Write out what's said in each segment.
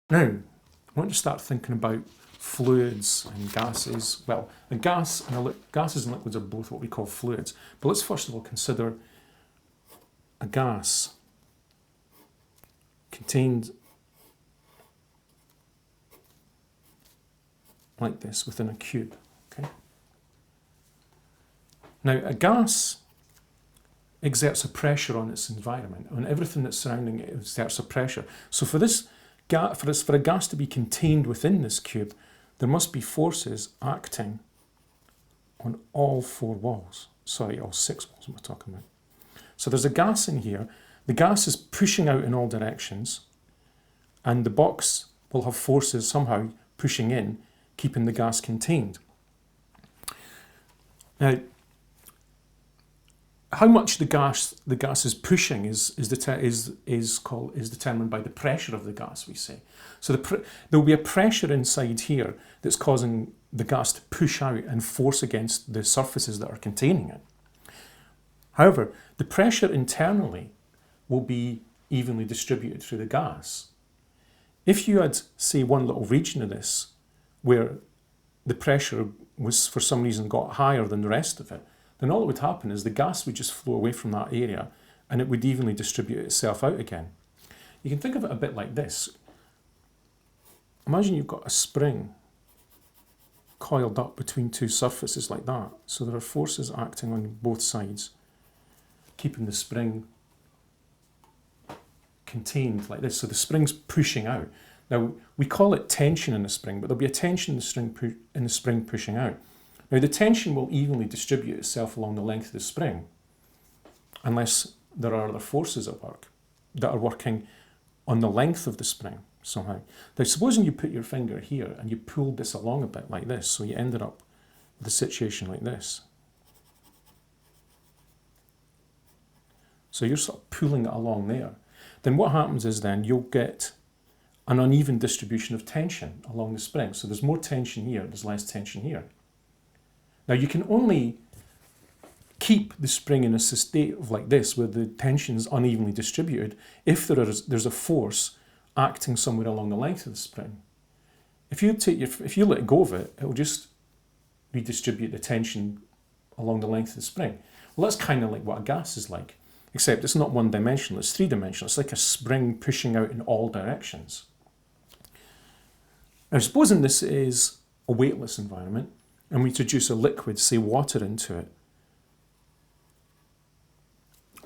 Now, I want to start thinking about fluids and gases. Well, gases and liquids are both what we call fluids. But let's first of all consider a gas contained like this within a cube. Okay. Now, a gas exerts a pressure on its environment, on everything that's surrounding it exerts a pressure. So for a gas to be contained within this cube, there must be forces acting on all four walls. Sorry, all six walls we're talking about. So there's a gas in here. The gas is pushing out in all directions, and the box will have forces somehow pushing in, keeping the gas contained. Now, how much the gas is pushing is determined by the pressure of the gas, we say. So there will be a pressure inside here that's causing the gas to push out and force against the surfaces that are containing it. However, the pressure internally will be evenly distributed through the gas. If you had, say, one little region of this where the pressure was for some reason got higher than the rest of it, then all that would happen is the gas would just flow away from that area and it would evenly distribute itself out again. You can think of it a bit like this. Imagine you've got a spring coiled up between two surfaces like that. So there are forces acting on both sides, keeping the spring contained like this. So the spring's pushing out. Now, we call it tension in the spring, but there'll be a tension in the spring pushing out. Now, the tension will evenly distribute itself along the length of the spring, unless there are other forces at work that are working on the length of the spring somehow. Now, supposing you put your finger here and you pulled this along a bit like this, so you ended up with a situation like this. So you're sort of pulling it along there. Then what happens is then you'll get an uneven distribution of tension along the spring. So there's more tension here, there's less tension here. Now you can only keep the spring in a state of like this, where the tension is unevenly distributed, if there's a force acting somewhere along the length of the spring. If you let go of it, it will just redistribute the tension along the length of the spring. Well, that's kind of like what a gas is like, except it's not one-dimensional, it's three-dimensional. It's like a spring pushing out in all directions. Now, supposing this is a weightless environment, and we introduce a liquid, say water, into it.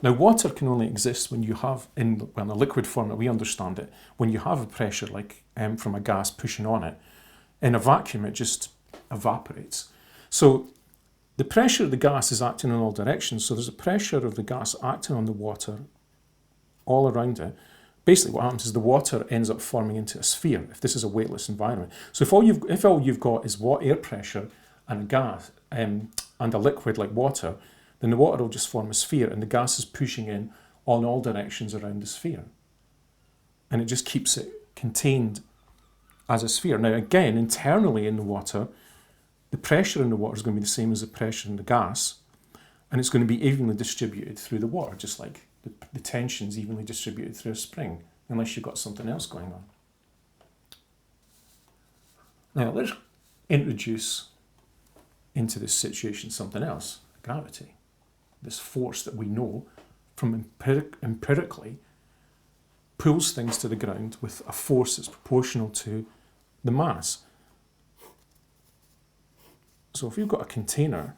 Now, water can only exist when you have, in a liquid form that we understand it, when you have a pressure like from a gas pushing on it. In a vacuum, it just evaporates. So the pressure of the gas is acting in all directions, so there's a pressure of the gas acting on the water all around it. Basically what happens is the water ends up forming into a sphere, if this is a weightless environment. So if all you've got is air pressure and a gas and a liquid like water, then the water will just form a sphere and the gas is pushing in on all directions around the sphere. And it just keeps it contained as a sphere. Now again, internally in the water, the pressure in the water is going to be the same as the pressure in the gas, and it's going to be evenly distributed through the water, just like the tension's evenly distributed through a spring, unless you've got something else going on. Now let's introduce into this situation something else, gravity. This force that we know from empirically pulls things to the ground with a force that's proportional to the mass. So if you've got a container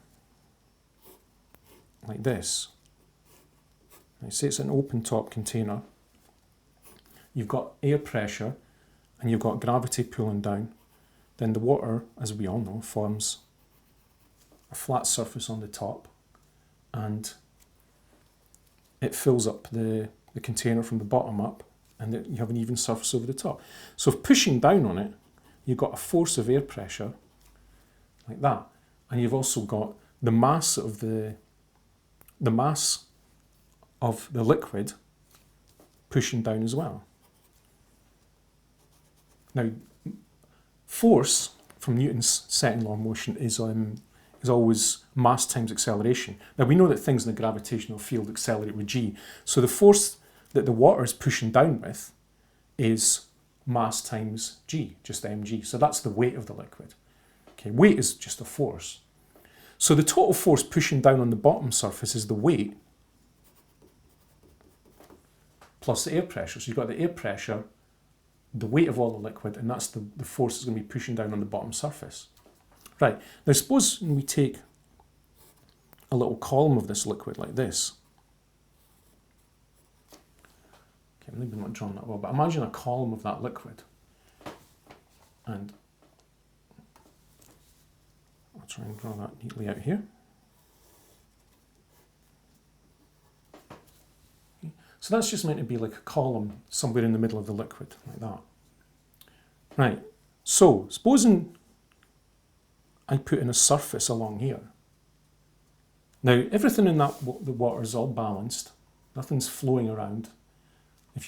like this, say it's an open top container, you've got air pressure and you've got gravity pulling down, then the water, as we all know, forms a flat surface on the top and it fills up the container from the bottom up, and you have an even surface over the top. So if pushing down on it, you've got a force of air pressure like that, and you've also got the mass of the liquid pushing down as well. Now, force from Newton's second law of motion is always mass times acceleration. Now we know that things in the gravitational field accelerate with g, so the force that the water is pushing down with is mass times g, just mg. So that's the weight of the liquid. Okay, weight is just a force. So the total force pushing down on the bottom surface is the weight plus the air pressure. So you've got the air pressure, the weight of all the liquid, and that's the force that's going to be pushing down on the bottom surface. Right, now suppose we take a little column of this liquid like this. Okay, maybe not drawn that well, but imagine a column of that liquid. And I'll try and draw that neatly out here. Okay. So that's just meant to be like a column somewhere in the middle of the liquid, like that. Right, so supposing I put in a surface along here. Now, everything in the water is all balanced. Nothing's flowing around.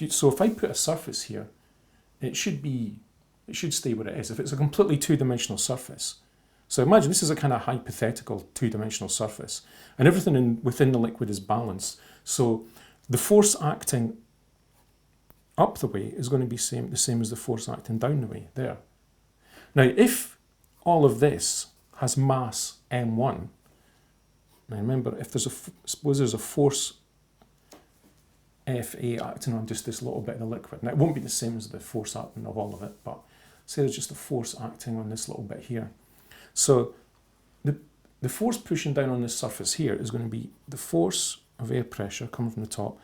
So if I put a surface here, it should stay where it is. If it's a completely two-dimensional surface. So imagine this is a kind of hypothetical two-dimensional surface, and everything within the liquid is balanced. So the force acting up the way is going to be the same as the force acting down the way, there. Now, if all of this has mass m1, now remember, if suppose there's a force Fa acting on just this little bit of the liquid. Now, it won't be the same as the force acting of all of it, but say there's just a force acting on this little bit here. So the force pushing down on this surface here is going to be the force of air pressure coming from the top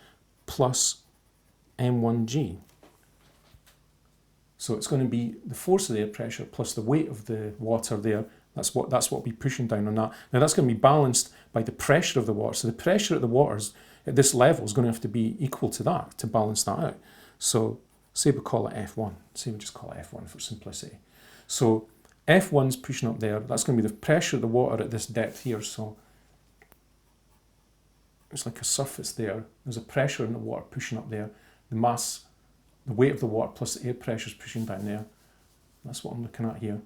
plus m1g. So it's going to be the force of the air pressure plus the weight of the water there. That's what will be pushing down on that. Now that's going to be balanced by the pressure of the water. So the pressure at the waters at this level is going to have to be equal to that to balance that out. So say we call it F1. Say we just call it F1 for simplicity. So F1's pushing up there. That's going to be the pressure of the water at this depth here. So it's like a surface there. There's a pressure in the water pushing up there. The mass, the weight of the water plus the air pressure is pushing down there. That's what I'm looking at here.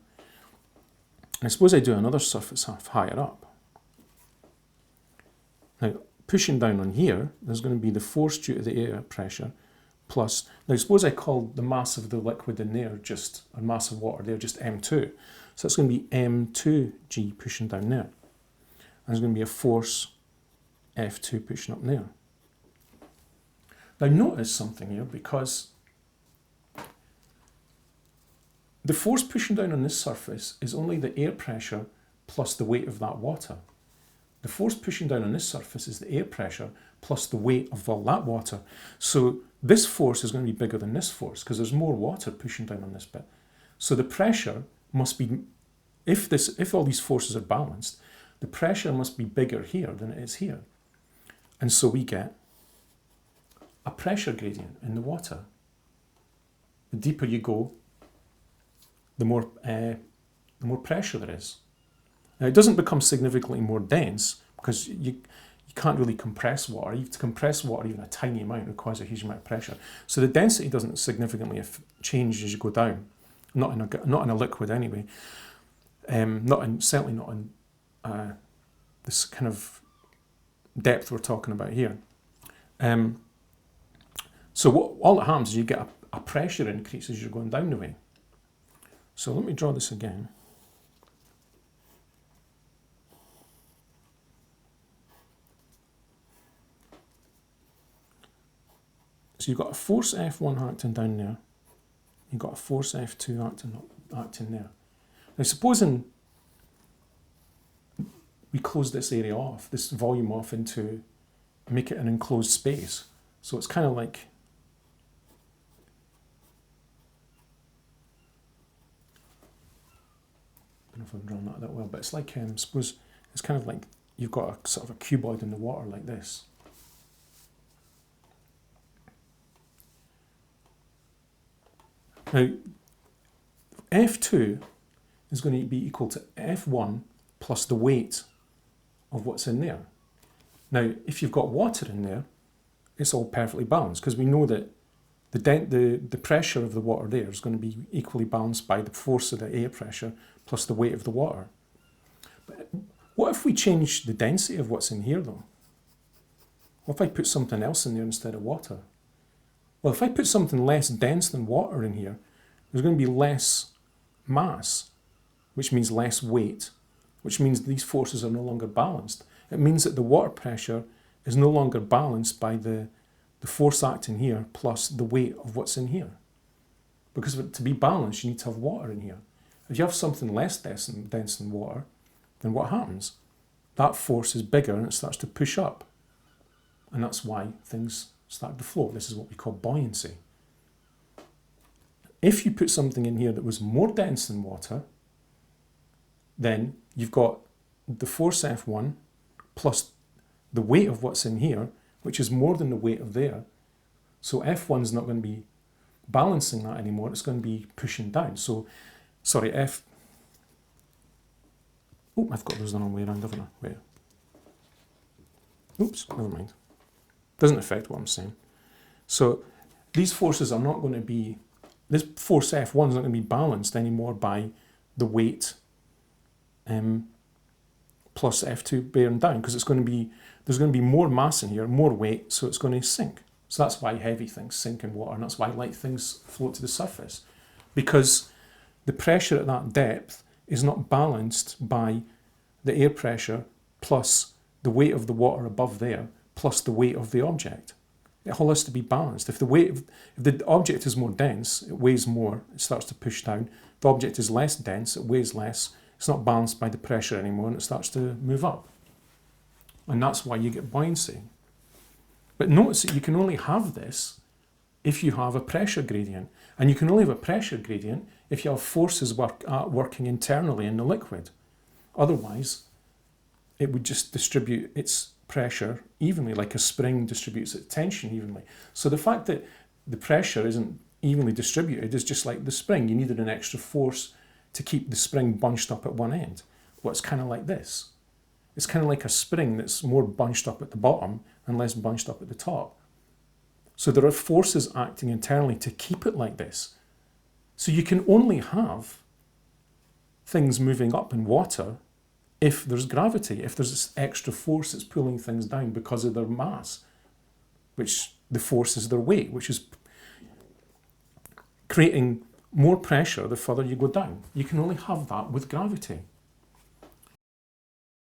And suppose I do another surface half higher up. Now, pushing down on here, there's going to be the force due to the air pressure plus, now suppose I call the mass of the liquid in there just, or mass of water there, just m2. So that's going to be m2g pushing down there. And there's going to be a force F2 pushing up there. Now notice something here, because the force pushing down on this surface is only the air pressure plus the weight of that water. The force pushing down on this surface is the air pressure plus the weight of all that water. So this force is going to be bigger than this force because there's more water pushing down on this bit. So the pressure must be, if all these forces are balanced, the pressure must be bigger here than it is here. And so we get a pressure gradient in the water. The deeper you go, the more pressure there is. Now, it doesn't become significantly more dense because you can't really compress water. You have to compress water even a tiny amount requires a huge amount of pressure. So the density doesn't significantly change as you go down. Not in a liquid anyway. Certainly not in this kind of depth we're talking about here. So all that happens is you get a pressure increase as you're going down the way. So let me draw this again. So you've got a force F1 acting down there. You've got a force F2 acting there. Now supposing we close this area off, this volume off into, make it an enclosed space. So it's kind of like, I don't know if I'm drawing that well, but it's like, suppose it's kind of like you've got a sort of a cuboid in the water like this. Now, F2 is going to be equal to F1 plus the weight of what's in there. Now, if you've got water in there, it's all perfectly balanced because we know that the pressure of the water there is going to be equally balanced by the force of the air pressure plus the weight of the water. But what if we change the density of what's in here though? What if I put something else in there instead of water? Well, if I put something less dense than water in here, There's going to be less mass, which means less weight, which means these forces are no longer balanced. It means that the water pressure is no longer balanced by the force acting here plus the weight of what's in here. Because to be balanced, you need to have water in here. If you have something less dense than water, then what happens? That force is bigger and it starts to push up. And that's why things start to float. This is what we call buoyancy. If you put something in here that was more dense than water, then you've got the force F1 plus the weight of what's in here, which is more than the weight of there. So F1 is not going to be balancing that anymore. It's going to be pushing down. So, sorry, I've got those the wrong way around, haven't I? Wait. Oops, never mind. Doesn't affect what I'm saying. So these forces are not going to be, this force F1 is not going to be balanced anymore by the weight plus F2 bearing down, because there's going to be more mass in here, more weight, so it's going to sink. So that's why heavy things sink in water, and that's why light things float to the surface. Because the pressure at that depth is not balanced by the air pressure plus the weight of the water above there plus the weight of the object. It all has to be balanced. If the object is more dense, it weighs more, it starts to push down. If the object is less dense, it weighs less. It's not balanced by the pressure anymore, and it starts to move up. And that's why you get buoyancy. But notice that you can only have this if you have a pressure gradient. And you can only have a pressure gradient if you have forces working internally in the liquid. Otherwise, it would just distribute its pressure evenly, like a spring distributes its tension evenly. So the fact that the pressure isn't evenly distributed is just like the spring. You needed an extra force to keep the spring bunched up at one end. Well, it's kind of like this. It's kind of like a spring that's more bunched up at the bottom and less bunched up at the top. So there are forces acting internally to keep it like this. So you can only have things moving up in water if there's gravity, if there's this extra force that's pulling things down because of their mass, which the force is their weight, which is creating more pressure the further you go down. You can only have that with gravity.